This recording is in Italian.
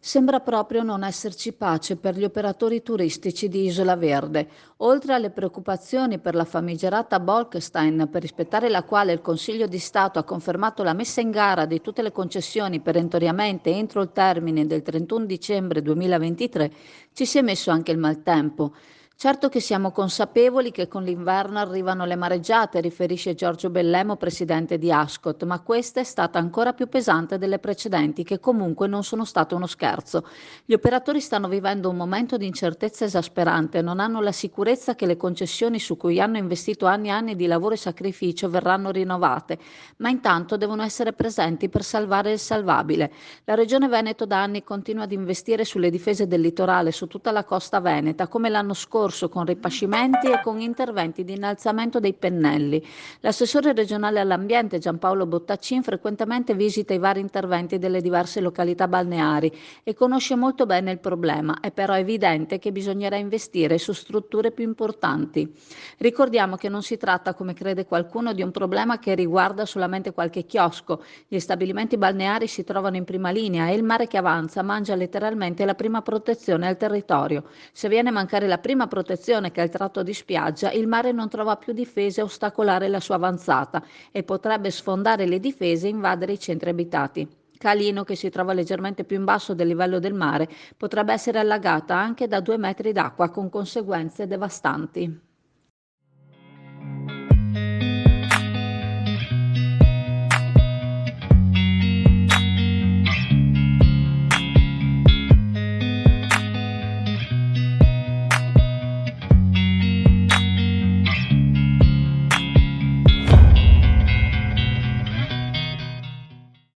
Sembra proprio non esserci pace per gli operatori turistici di Isola Verde. Oltre alle preoccupazioni per la famigerata Bolkestein, per rispettare la quale il Consiglio di Stato ha confermato la messa in gara di tutte le concessioni perentoriamente entro il termine del 31 dicembre 2023, ci si è messo anche il maltempo. Certo che siamo consapevoli che con l'inverno arrivano le mareggiate, riferisce Giorgio Bellemo, presidente di Ascot, ma questa è stata ancora più pesante delle precedenti, che comunque non sono state uno scherzo. Gli operatori stanno vivendo un momento di incertezza esasperante, non hanno la sicurezza che le concessioni su cui hanno investito anni e anni di lavoro e sacrificio verranno rinnovate, ma intanto devono essere presenti per salvare il salvabile. La Regione Veneto da anni continua ad investire sulle difese del litorale, su tutta la costa veneta, come l'anno scorso con ripascimenti e con interventi di innalzamento dei pennelli. L'assessore regionale all'ambiente Giampaolo Bottaccin frequentemente visita i vari interventi delle diverse località balneari e conosce molto bene il problema. È però evidente che bisognerà investire su strutture più importanti. Ricordiamo che non si tratta, come crede qualcuno, di un problema che riguarda solamente qualche chiosco. Gli stabilimenti balneari si trovano in prima linea e il mare che avanza mangia letteralmente la prima protezione al territorio. Se viene a mancare la prima protezione, che è il tratto di spiaggia, il mare non trova più difese a ostacolare la sua avanzata e potrebbe sfondare le difese e invadere i centri abitati. Calino, che si trova leggermente più in basso del livello del mare, potrebbe essere allagata anche da 2 metri d'acqua, con conseguenze devastanti.